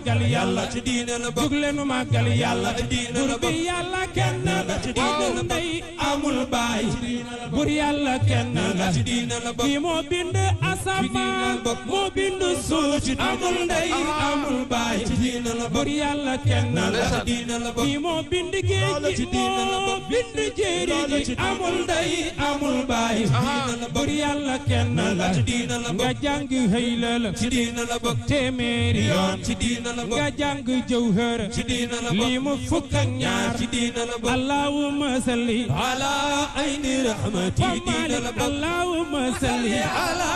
màggal yàlla ci diine la bokk. jug leen màggal yàlla ci diine la bokk. bur bi yàlla kenn la ci diine la ndey amul baay. bur yàlla kenn la ci diine la bokk. kii moo bind asamaan moo bind suuf amul ndey amul baay. ci diine la bokk. bur yàlla kenn la ci diine la bokk. kii moo bind géej gi moo bind jéeri ji amul ndey amul baay. bur yàlla kenn la ci diine la bokk. nga jàng hayla la ci diine la bokk. téeméeri yoon ci diine la bokk. nga jàng jawhara ci diine la bokk. lii mu fukk ak ñaar ci diine la bokk. allahumma salli ala ayni rahmati diine la bokk. allahumma salli ala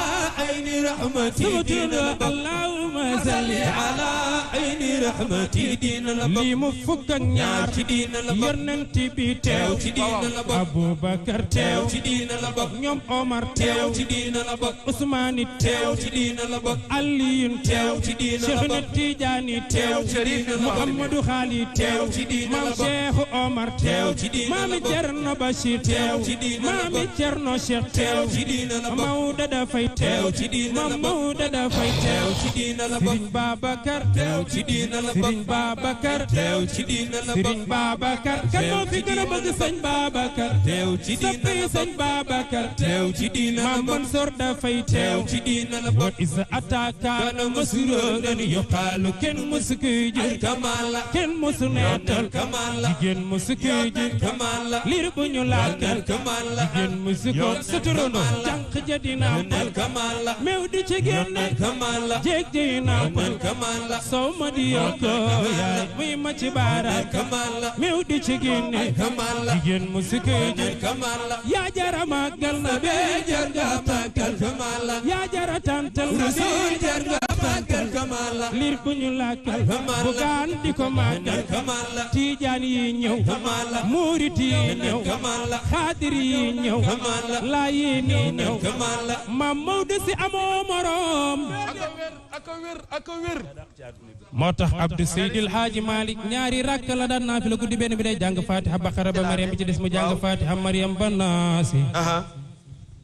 ayni rahmati diine la bokk. allahumma salli ala ayni rahmati diine la bokk. lii mu fukk ak ñaar ci diine la bokk. yonent bi teew ci diine la bokk. Abubakar teew ci diine la bokk. ñoom Omar teew ci diine la bokk. Usmaani teew ci diine la bokk. Aliyun teew ci diine la bokk. Cheikh Tijaani teew ci diine la bokk. Muhammadu Xaali teew ci diine la bokk. Maam Cheikh Omar teew ci diine la bokk. Maami Cerno Bachir teew ci diine la bokk. Maami Cerno Cheikh teew ci diine la bokk. Mawda dafay teew ci diine la bokk. Mawda dafay teew ci diine la bokk. Sëriñ Babacar teew ci diine la bokk. Sëriñ Babacar teew ci diine la bokk. Sëriñ Babacar kan moo fi gën a bëgg sëñ Babacar teew ci diine la bokk. sëñ Babacar teew ci diine la bokk. Maam Mansour dafay teew ci diine la bokk. is ataka na masuroon yuqaalu kenn musu koy jël kamala kenn musu neetal kamala jigéen musu koy jël kamala liir bu ñu laagal kamala jigéen musu ko suturono jànq ja dina mel kamala meew di ci génne kamala jéeg dina mel kamala soo ma di yokko yaay muy ma ci baaraat kamala meew di ci génne kamala jigéen musu koy jël kamala yaa jara màggal na bee jar nga màggal kamala yaa jara tantal na bee jar nga màggal kamala liir bu ñu laagal bugaan di ko màggal kamala tiijaan yi ñëw kamala muurit yi ñëw kamala xaadir yi ñëw kamala laayeen yi ñëw kamala maam Maodo si amoo morom ak wér moo tax Abdou Seydil Haaji Malick ñaari rakk la daan naa fi la guddi benn bi day jàng Fatiha Baqara ba Mariam bi ci des mu jàng Fatiha Mariam ba Naasi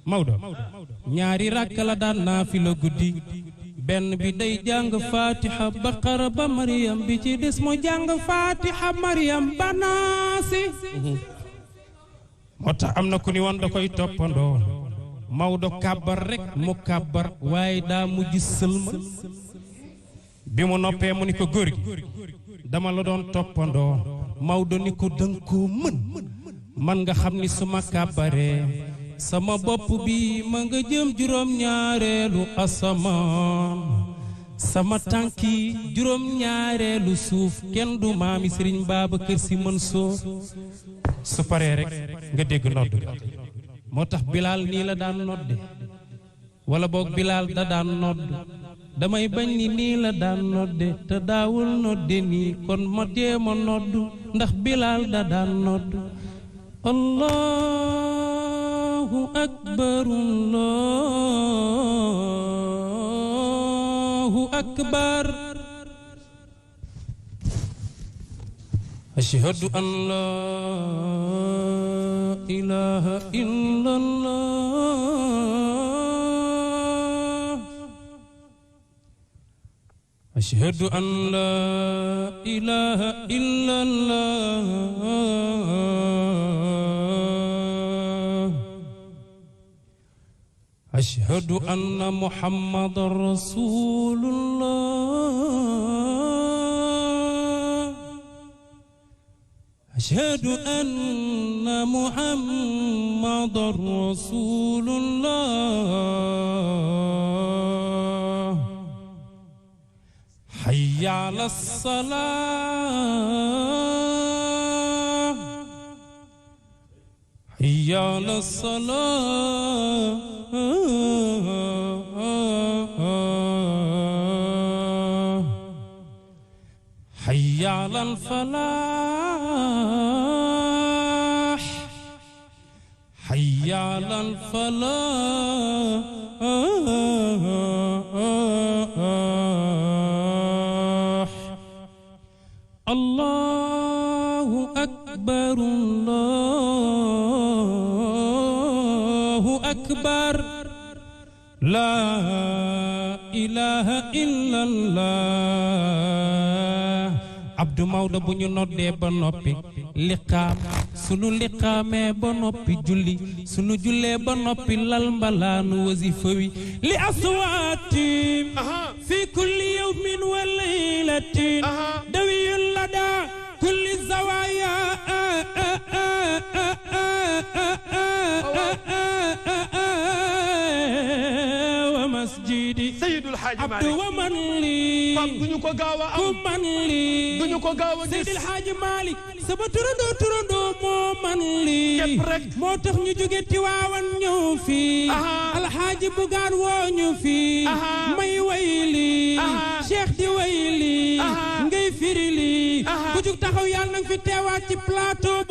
Maodo ñaari rakk la daan naa fi la guddi benn bi day jàng Fatiha Baqara ba Mariam bi ci des mu jàng Fatiha Mariam ba Naasi moo tax am na ku ni woon da koy toppandoo Maodo kàbbar rek mu kàbbar waaye daa mujj sëlma bi mu noppee mu ni ko góor gi dama la doon toppandoo Maodo ni ko danga koo mën man nga xam ni su ma kàbbaree sama bopp bi ma nga jëm juróom-ñaareelu asamaan sama tànki juróom-ñaareelu suuf kenn du maami Sëriñ Babacar Si Mansour su paree rek nga dégg nodd moo tax Bilal nii la daan nodde wala boog Bilal da daan nodd damay bañ ni nii la daan nodde te daawul nodde nii kon ma jéema nodd ndax Bilal da daan nodd Allahu akbar Allahu akbar ashhadu an la ilaha illallah ashhadu an la ilaha illallah ashhadu anna muhammadar rasulullah ashhadu anna muhammadar rasulullah hayya ala salah hayya ala salah hayya ala falah hayya ala falah Allahu akbar Allahu akbar la ilaha illallah Abdou Maodo bu ñu noddee ba noppi liqaam sunu liqaamee ba noppi julli sunu jullee ba noppi lal mbalaanu wasifa wi li aswaatim fi kulli yawmin wa laylatin dawiyul lada kulli zawaya wa masjidi Seydul Haaji Malick Abdou wa man li Pape duñu ko gaaw a am ku man li duñu ko gaaw a gis Seydil Haaji Malick sama turandoo moo man li képp rek moo tax ñu jóge Tiwaawan ñëw fii alxaaji bugaan woo ñu fii may wayli cheikh di wayli ngay firili ku jug taxaw yàlla nang fi teewaat ci plateau